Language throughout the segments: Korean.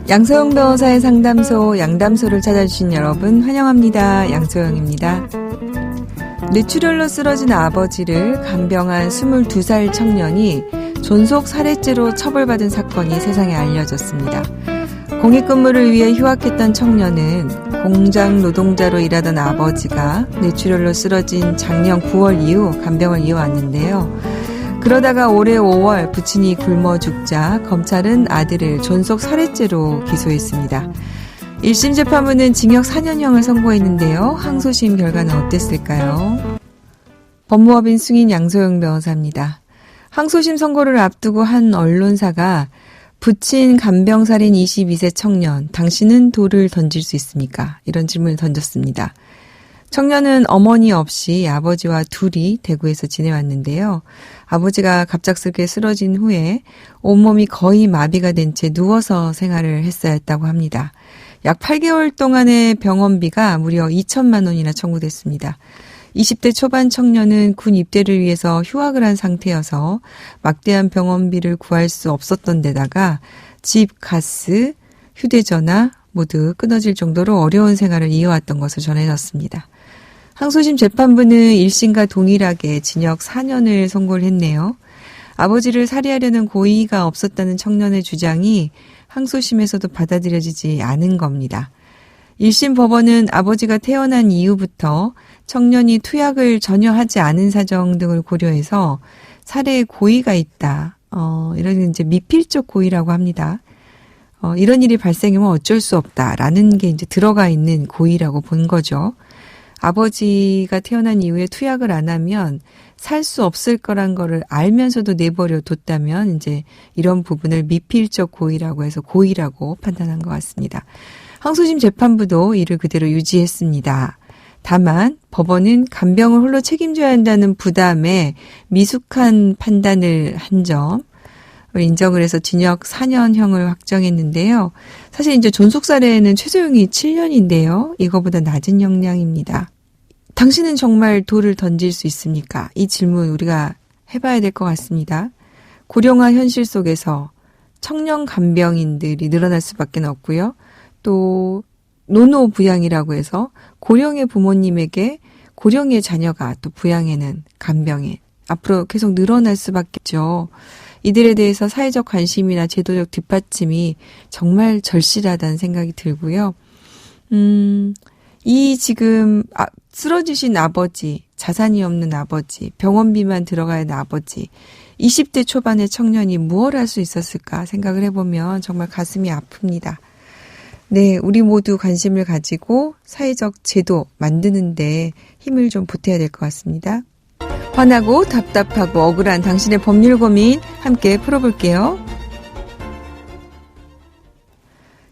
양소영 변호사의 상담소 양담소를 찾아주신 여러분 환영합니다. 양소영입니다. 뇌출혈로 쓰러진 아버지를 간병한 22살 청년이 존속 살해죄로 처벌받은 사건이 세상에 알려졌습니다. 공익근무를 위해 휴학했던 청년은 공장 노동자로 일하던 아버지가 뇌출혈로 쓰러진 작년 9월 이후 간병을 이어왔는데요. 그러다가 올해 5월 부친이 굶어 죽자 검찰은 아들을 존속 살해죄로 기소했습니다. 1심 재판부는 징역 4년형을 선고했는데요. 항소심 결과는 어땠을까요? 법무법인 승인 양소영 변호사입니다. 항소심 선고를 앞두고 한 언론사가 부친 간병살인 22세 청년, 당신은 돌을 던질 수 있습니까? 이런 질문을 던졌습니다. 청년은 어머니 없이 아버지와 둘이 대구에서 지내왔는데요. 아버지가 갑작스럽게 쓰러진 후에 온몸이 거의 마비가 된 채 누워서 생활을 했어야 했다고 합니다. 약 8개월 동안의 병원비가 무려 2천만 원이나 청구됐습니다. 20대 초반 청년은 군 입대를 위해서 휴학을 한 상태여서 막대한 병원비를 구할 수 없었던 데다가 집, 가스, 휴대전화 모두 끊어질 정도로 어려운 생활을 이어왔던 것으로 전해졌습니다. 항소심 재판부는 1심과 동일하게 징역 4년을 선고를 했네요. 아버지를 살해하려는 고의가 없었다는 청년의 주장이 항소심에서도 받아들여지지 않은 겁니다. 1심 법원은 아버지가 태어난 이후부터 청년이 투약을 전혀 하지 않은 사정 등을 고려해서 살해의 고의가 있다. 이런 이제 미필적 고의라고 합니다. 이런 일이 발생하면 어쩔 수 없다라는 게 이제 들어가 있는 고의라고 본 거죠. 아버지가 태어난 이후에 투약을 안 하면 살 수 없을 거란 거를 알면서도 내버려 뒀다면 이제 이런 부분을 미필적 고의라고 해서 고의라고 판단한 것 같습니다. 항소심 재판부도 이를 그대로 유지했습니다. 다만 법원은 간병을 홀로 책임져야 한다는 부담에 미숙한 판단을 한 점 인정을 해서 징역 4년형을 확정했는데요. 사실 이제 존속살해는 최소형이 7년인데요. 이거보다 낮은 형량입니다. 당신은 정말 돌을 던질 수 있습니까? 이 질문 우리가 해봐야 될 것 같습니다. 고령화 현실 속에서 청년 간병인들이 늘어날 수밖에 없고요. 또 노노 부양이라고 해서 고령의 부모님에게 고령의 자녀가 또 부양해낸 간병인 앞으로 계속 늘어날 수밖에 없죠. 이들에 대해서 사회적 관심이나 제도적 뒷받침이 정말 절실하다는 생각이 들고요. 이 지금 쓰러지신 아버지, 자산이 없는 아버지, 병원비만 들어가야 하는 아버지, 20대 초반의 청년이 무엇을 할 수 있었을까 생각을 해보면 정말 가슴이 아픕니다. 네, 우리 모두 관심을 가지고 사회적 제도 만드는데 힘을 좀 보태야 될 것 같습니다. 화나고 답답하고 억울한 당신의 법률 고민 함께 풀어볼게요.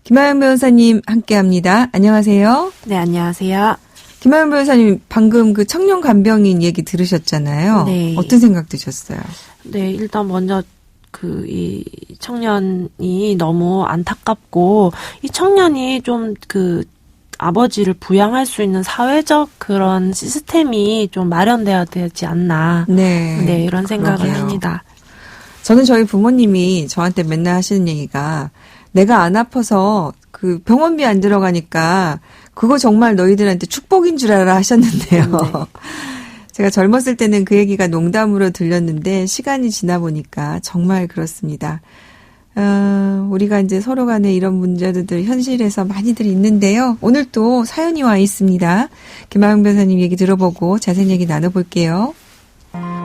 김하영 변호사님 함께합니다. 안녕하세요. 네, 안녕하세요. 김하영 변호사님 방금 그 청년 간병인 얘기 들으셨잖아요. 네. 어떤 생각 드셨어요? 네, 일단 먼저 이 청년이 너무 안타깝고 이 청년이 좀 아버지를 부양할 수 있는 사회적 그런 시스템이 좀 마련돼야 되지 않나. 네, 이런 생각을 그러게요. 합니다. 저는 저희 부모님이 저한테 맨날 하시는 얘기가 내가 안 아파서 그 병원비 안 들어가니까 그거 정말 너희들한테 축복인 줄 알아 하셨는데요. 네. 제가 젊었을 때는 그 얘기가 농담으로 들렸는데 시간이 지나 보니까 정말 그렇습니다. 우리가 이제 서로 간에 이런 문제들 현실에서 많이들 있는데요. 오늘 또 사연이 와 있습니다. 김하영 변호사님 얘기 들어보고 자세히 얘기 나눠볼게요.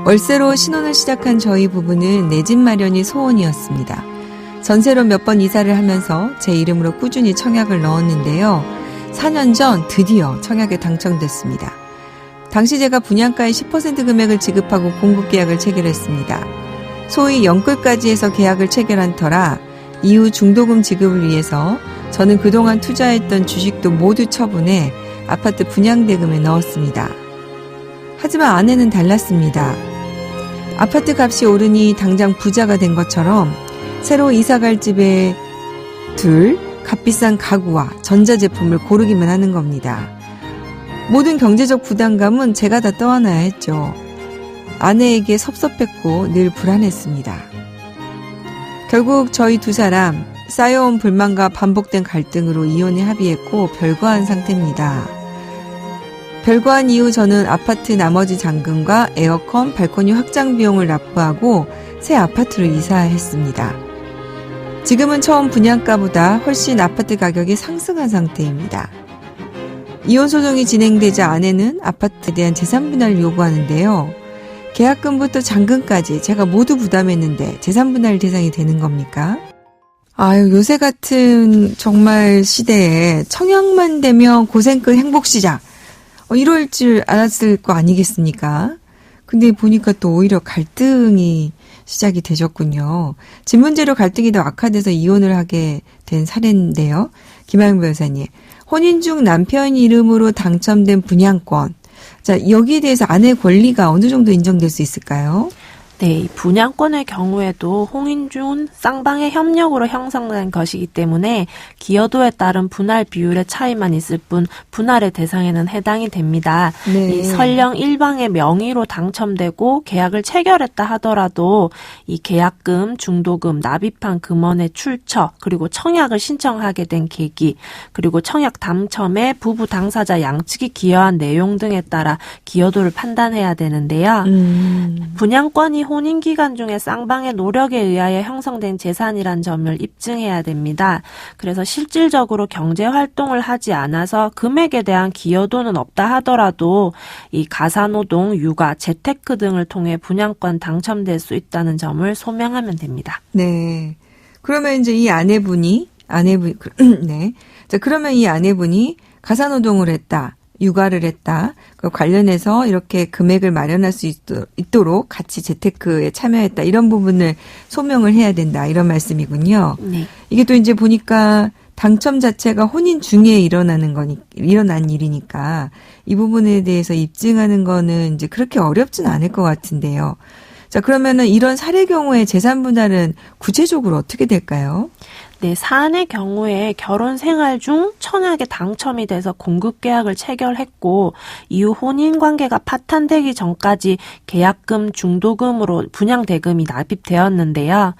월세로 신혼을 시작한 저희 부부는 내 집 마련이 소원이었습니다. 전세로 몇 번 이사를 하면서 제 이름으로 꾸준히 청약을 넣었는데요. 4년 전 드디어 청약에 당첨됐습니다. 당시 제가 분양가의 10% 금액을 지급하고 공급 계약을 체결했습니다. 소위 영끌까지 해서 계약을 체결한 터라 이후 중도금 지급을 위해서 저는 그동안 투자했던 주식도 모두 처분해 아파트 분양대금에 넣었습니다. 하지만 아내는 달랐습니다. 아파트 값이 오르니 당장 부자가 된 것처럼 새로 이사갈 집에 값비싼 가구와 전자제품을 고르기만 하는 겁니다. 모든 경제적 부담감은 제가 다 떠안아야 했죠. 아내에게 섭섭했고 늘 불안했습니다. 결국 저희 두 사람 쌓여온 불만과 반복된 갈등으로 이혼에 합의했고 별거한 상태입니다. 별거한 이후 저는 아파트 나머지 잔금과 에어컨, 발코니 확장 비용을 납부하고 새 아파트로 이사했습니다. 지금은 처음 분양가보다 훨씬 아파트 가격이 상승한 상태입니다. 이혼 소송이 진행되자 아내는 아파트에 대한 재산 분할을 요구하는데요. 계약금부터 잔금까지 제가 모두 부담했는데 재산 분할 대상이 되는 겁니까? 아유, 요새 같은 정말 시대에 청약만 되면 고생 끝 행복시작. 이럴 줄 알았을 거 아니겠습니까? 근데 보니까 또 오히려 갈등이 시작이 되셨군요. 집 문제로 갈등이 더 악화돼서 이혼을 하게 된 사례인데요. 김하영 변호사님, 혼인 중 남편 이름으로 당첨된 분양권. 자, 여기에 대해서 아내의 권리가 어느 정도 인정될 수 있을까요? 네, 이 분양권의 경우에도 혼인 중 쌍방의 협력으로 형성된 것이기 때문에 기여도에 따른 분할 비율의 차이만 있을 뿐 분할의 대상에는 해당이 됩니다. 네. 이 설령 일방의 명의로 당첨되고 계약을 체결했다 하더라도 이 계약금, 중도금, 납입한 금원의 출처, 그리고 청약을 신청하게 된 계기, 그리고 청약 당첨에 부부 당사자 양측이 기여한 내용 등에 따라 기여도를 판단해야 되는데요. 분양권이 혼인 기간 중에 쌍방의 노력에 의하여 형성된 재산이란 점을 입증해야 됩니다. 그래서 실질적으로 경제 활동을 하지 않아서 금액에 대한 기여도는 없다 하더라도 이 가사노동, 육아, 재테크 등을 통해 분양권 당첨될 수 있다는 점을 소명하면 됩니다. 네. 그러면 이제 이 아내분이 네. 자, 그러면 이 아내분이 가사노동을 했다. 육아를 했다. 그 관련해서 이렇게 금액을 마련할 수 있도록 같이 재테크에 참여했다. 이런 부분을 소명을 해야 된다. 이런 말씀이군요. 네. 이게 또 이제 보니까 당첨 자체가 혼인 중에 일어난 일이니까 이 부분에 대해서 입증하는 거는 이제 그렇게 어렵진 않을 것 같은데요. 자, 그러면은 이런 사례 경우에 재산 분할은 구체적으로 어떻게 될까요? 네, 사안의 경우에 결혼 생활 중 청약에 당첨이 돼서 공급 계약을 체결했고 이후 혼인 관계가 파탄되기 전까지 계약금, 중도금으로 분양 대금이 납입되었는데요.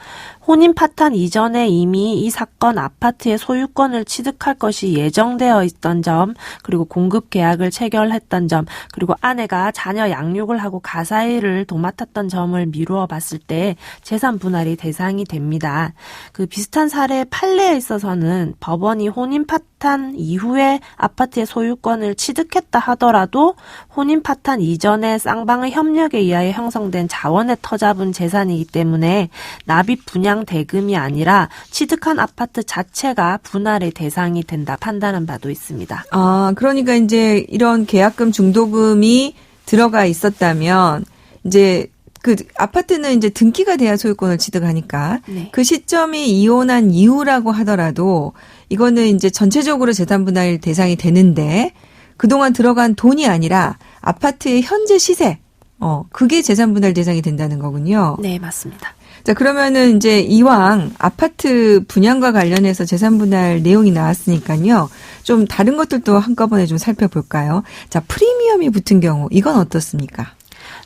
혼인 파탄 이전에 이미 이 사건 아파트의 소유권을 취득할 것이 예정되어 있던 점, 그리고 공급 계약을 체결했던 점, 그리고 아내가 자녀 양육을 하고 가사일을 도맡았던 점을 미루어 봤을 때 재산 분할이 대상이 됩니다. 그 비슷한 사례 판례에 있어서는 법원이 혼인 파탄 이후에 아파트의 소유권을 취득했다 하더라도 혼인 파탄 이전에 쌍방의 협력에 의하여 형성된 자원에 터잡은 재산이기 때문에 납입 분양 대금이 아니라 취득한 아파트 자체가 분할의 대상이 된다 판단한 바도 있습니다. 아, 그러니까 이제 이런 계약금, 중도금이 들어가 있었다면 이제 그 아파트는 이제 등기가 돼야 소유권을 취득하니까 네. 그 시점이 이혼한 이후라고 하더라도 이거는 이제 전체적으로 재산 분할 대상이 되는데 그동안 들어간 돈이 아니라 아파트의 현재 시세, 그게 재산 분할 대상이 된다는 거군요. 네, 맞습니다. 자, 그러면은 이제 이왕 아파트 분양과 관련해서 재산 분할 내용이 나왔으니까요. 좀 다른 것들도 한꺼번에 좀 살펴볼까요? 자, 프리미엄이 붙은 경우, 이건 어떻습니까?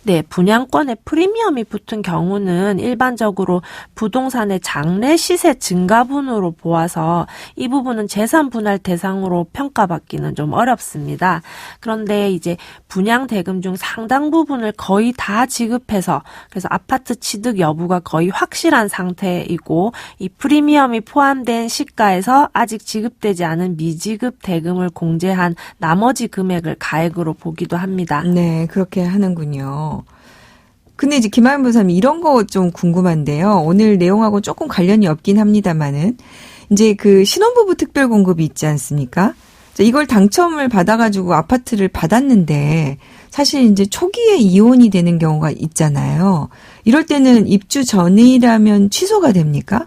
네, 분양권에 프리미엄이 붙은 경우는 일반적으로 부동산의 장래 시세 증가분으로 보아서 이 부분은 재산 분할 대상으로 평가받기는 좀 어렵습니다. 그런데 이제 분양 대금 중 상당 부분을 거의 다 지급해서 그래서 아파트 취득 여부가 거의 확실한 상태이고 이 프리미엄이 포함된 시가에서 아직 지급되지 않은 미지급 대금을 공제한 나머지 금액을 가액으로 보기도 합니다. 네, 그렇게 하는군요. 근데 이제 김하연 변호사님 이런 거 좀 궁금한데요. 오늘 내용하고 조금 관련이 없긴 합니다만은 이제 그 신혼부부 특별 공급이 있지 않습니까? 이걸 당첨을 받아가지고 아파트를 받았는데 사실 이제 초기에 이혼이 되는 경우가 있잖아요. 이럴 때는 입주 전이라면 취소가 됩니까?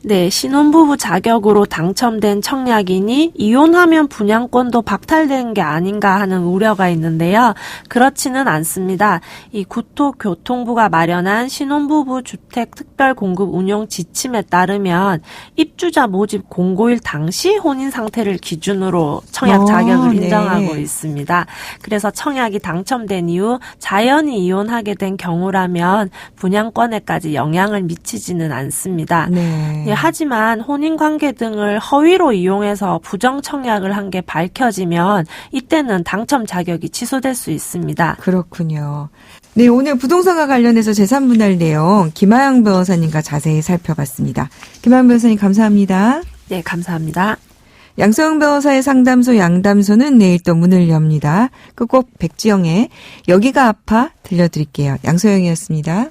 네, 신혼부부 자격으로 당첨된 청약인이 이혼하면 분양권도 박탈되는 게 아닌가 하는 우려가 있는데요. 그렇지는 않습니다. 이 국토교통부가 마련한 신혼부부 주택 특별 공급 운용 지침에 따르면 입주자 모집 공고일 당시 혼인 상태를 기준으로 청약 자격을 인정하고 있습니다. 그래서 청약이 당첨된 이후 자연히 이혼하게 된 경우라면 분양권에까지 영향을 미치지는 않습니다. 네. 예, 하지만 혼인관계 등을 허위로 이용해서 부정청약을 한 게 밝혀지면 이때는 당첨 자격이 취소될 수 있습니다. 그렇군요. 네, 오늘 부동산과 관련해서 재산분할 내용 김하영 변호사님과 자세히 살펴봤습니다. 김하영 변호사님 감사합니다. 네, 감사합니다. 양소영 변호사의 상담소 양담소는 내일 또 문을 엽니다. 끝곡 백지영의 여기가 아파 들려드릴게요. 양소영이었습니다.